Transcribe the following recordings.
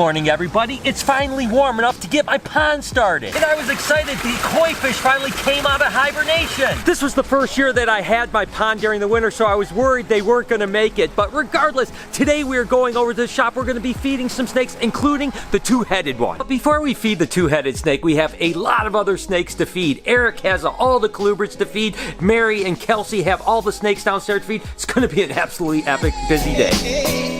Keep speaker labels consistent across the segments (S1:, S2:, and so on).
S1: morning, everybody. It's finally warm enough to get my pond started. And I was excited the koi fish finally came out of hibernation. This was the first year that I had my pond during the winter, so I was worried they weren't gonna make it. But regardless, today we're going over to the shop. We're gonna be feeding some snakes, including the two-headed one. But before we feed the two-headed snake, we have a lot of other snakes to feed. Eric has all the colubrids to feed. Mary and Kelsey have all the snakes downstairs to feed. It's gonna be an absolutely epic, busy day.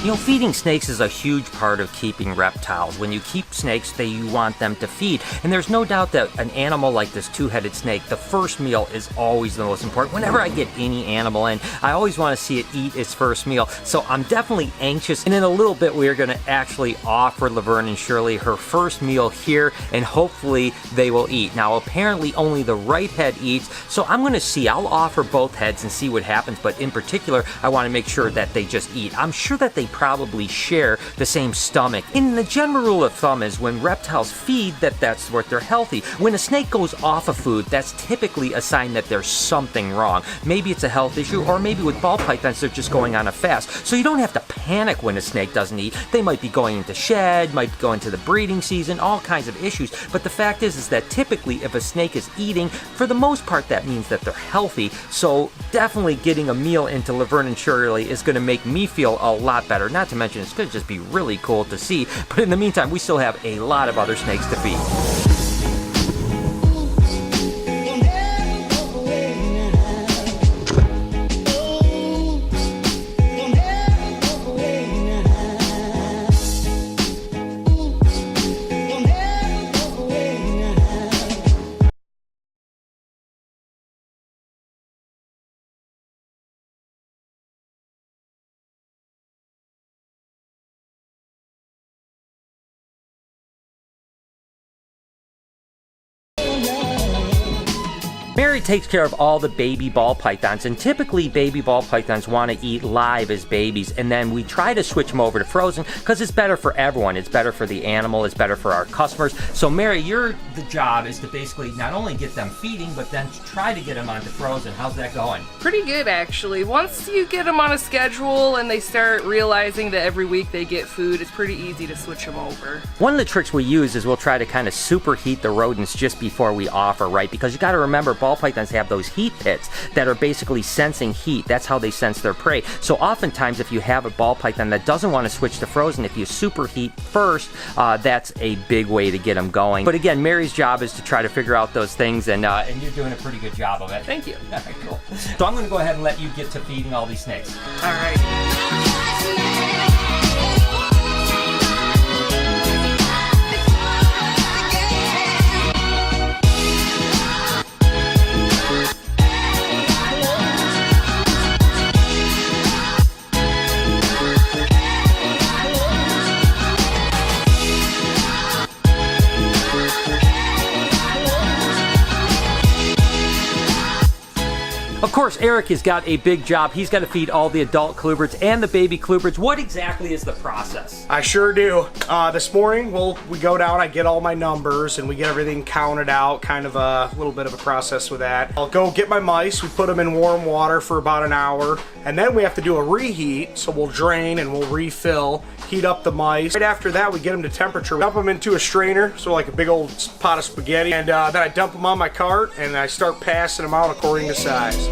S1: You know, feeding snakes is a huge part of keeping reptiles. When you keep snakes, you want them to feed. And there's no doubt that an animal like this two-headed snake, the first meal is always the most important. Whenever I get any animal in, I always want to see it eat its first meal. So I'm definitely anxious. And in a little bit, we're going to actually offer Laverne Shirley her first meal here, and hopefully they will eat. Now, apparently only the right head eats, so I'm going to see. I'll offer both heads and see what happens, but in particular, I want to make sure that they just eat. I'm sure that they probably share the same stomach. And the general rule of thumb is when reptiles feed, that's what they're healthy. When a snake goes off of food, that's typically a sign that there's something wrong. Maybe it's a health issue, or maybe with ball pythons, they're just going on a fast. So you don't have to panic when a snake doesn't eat. They might be going into shed, might go into the breeding season, all kinds of issues. But the fact is that typically if a snake is eating, for the most part, that means that they're healthy. So definitely getting a meal into Laverne and Shirley is going to make me feel a lot better. Not to mention, it's going to just be really cool to see. But in the meantime, we still have a lot of other snakes to feed. Mary takes care of all the baby ball pythons, and typically baby ball pythons want to eat live as babies, and then we try to switch them over to frozen because it's better for everyone. It's better for the animal, it's better for our customers. So Mary, the job is to basically not only get them feeding, but then try to get them onto frozen. How's that going?
S2: Pretty good, actually. Once you get them on a schedule and they start realizing that every week they get food, it's pretty easy to switch them over.
S1: One of the tricks we use is we'll try to kind of superheat the rodents just before we offer, right? Because you got to remember, ball pythons have those heat pits that are basically sensing heat. That's how they sense their prey. So oftentimes if you have a ball python that doesn't want to switch to frozen, if you superheat first, that's a big way to get them going. But again, Mary's job is to try to figure out those things, and you're doing a pretty good job of it.
S2: Thank you.
S1: All right, cool. So I'm going to go ahead and let you get to feeding all these snakes.
S2: All right.
S1: Of course, Eric has got a big job. He's got to feed all the adult colubrids and the baby colubrids. What exactly is the process?
S3: I sure do. This morning, we go down, I get all my numbers, and we get everything counted out, kind of a little bit of a process with that. I'll go get my mice, we put them in warm water for about an hour, and then we have to do a reheat, so we'll drain and we'll refill, heat up the mice. Right after that, we get them to temperature, dump them into a strainer, so like a big old pot of spaghetti, and then I dump them on my cart, and I start passing them out according to size.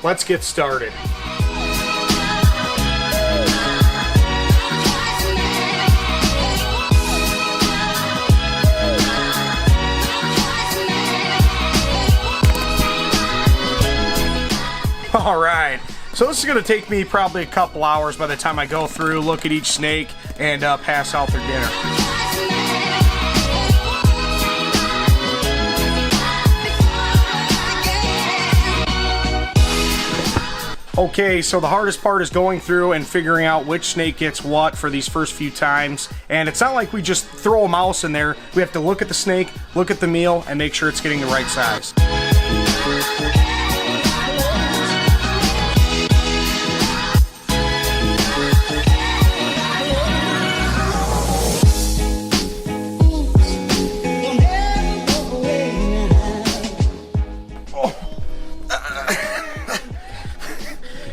S3: Let's get started. All right, so So this is gonna take me probably a couple hours by the time I go through, look at each snake, and pass out their dinner. Okay, so the hardest part is going through and figuring out which snake gets what for these first few times. And it's not like we just throw a mouse in there. We have to look at the snake, look at the meal, and make sure it's getting the right size.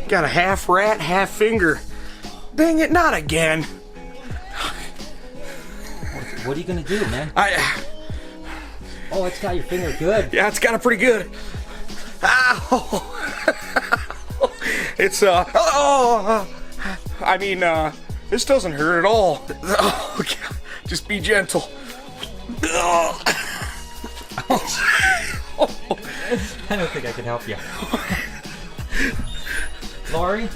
S3: Got a half rat, half finger. Dang it, not again.
S1: What are you gonna do, man?
S3: Oh,
S1: it's got your finger good.
S3: Yeah, it's got it pretty good. Ow! It's, I mean, this doesn't hurt at all. Oh, God. Just be gentle.
S1: I don't think I can help you. Lori,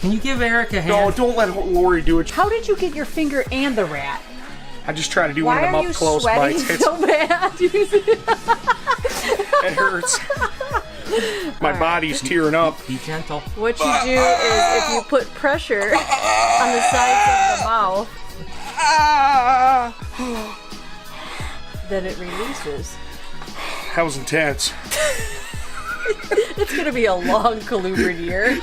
S1: can you give Eric a hand?
S3: No, don't let Lori do it.
S4: How did you get your finger and the rat?
S3: I just try to do one of them up close bites.
S4: Why are you sweating so bad?
S3: It hurts. My body's tearing up.
S1: Be gentle.
S4: What you do is if you put pressure on the sides of the mouth, then it releases.
S3: That was intense.
S4: It's gonna be a long colubrid year.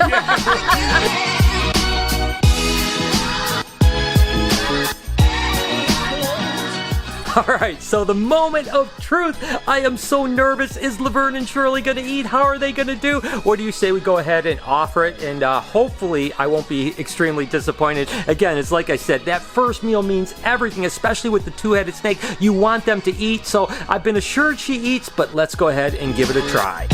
S1: All right, so the moment of truth. I am so nervous. Is Laverne and Shirley gonna eat? How are they gonna do? What do you say we go ahead and offer it? And hopefully I won't be extremely disappointed. Again, it's like I said, that first meal means everything, especially with the two-headed snake. You want them to eat, so I've been assured she eats, but let's go ahead and give it a try.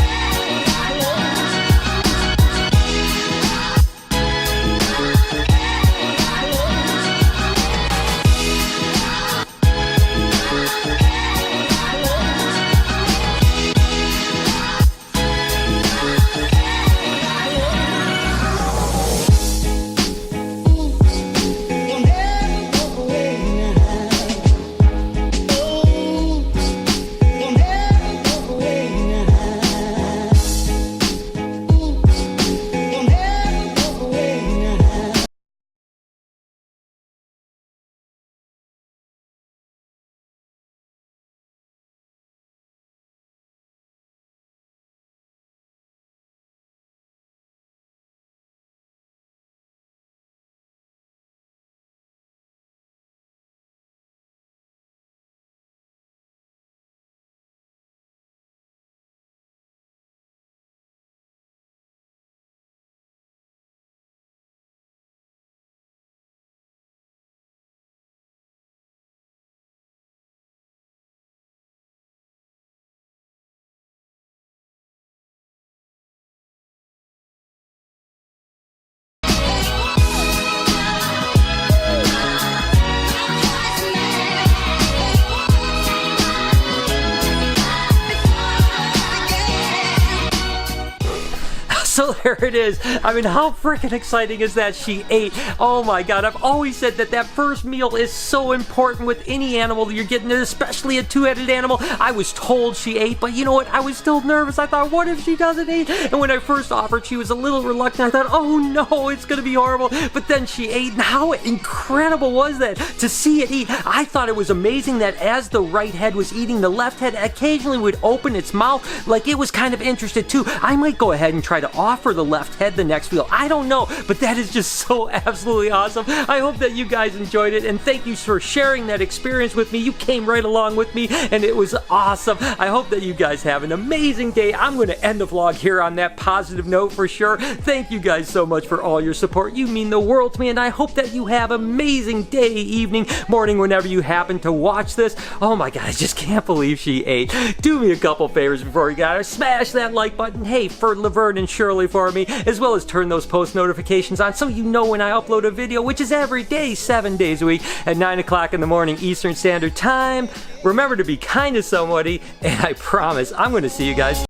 S1: So there it is. I mean, how freaking exciting is that she ate? Oh my God, I've always said that that first meal is so important with any animal you're getting, especially a two-headed animal. I was told she ate, but you know what? I was still nervous. I thought, what if she doesn't eat? And when I first offered, she was a little reluctant. I thought, oh no, it's gonna be horrible. But then she ate, and how incredible was that to see it eat? I thought it was amazing that as the right head was eating, the left head occasionally would open its mouth like it was kind of interested too. I might go ahead and try to offer the left head the next meal. I don't know, but that is just so absolutely awesome. I hope that you guys enjoyed it, and thank you for sharing that experience with me. You came right along with me, and it was awesome. I hope that you guys have an amazing day. I'm going to end the vlog here on that positive note for sure. Thank you guys so much for all your support. You mean the world to me, and I hope that you have an amazing day, evening, morning, whenever you happen to watch this. Oh my God, I just can't believe she ate. Do me a couple favors before you got her. Smash that like button. Hey, for Laverne and Shirley for me, as well as turn those post notifications on so you know when I upload a video, which is every day, 7 days a week at 9 o'clock in the morning Eastern Standard Time. Remember to be kind to somebody, and I promise I'm going to see you guys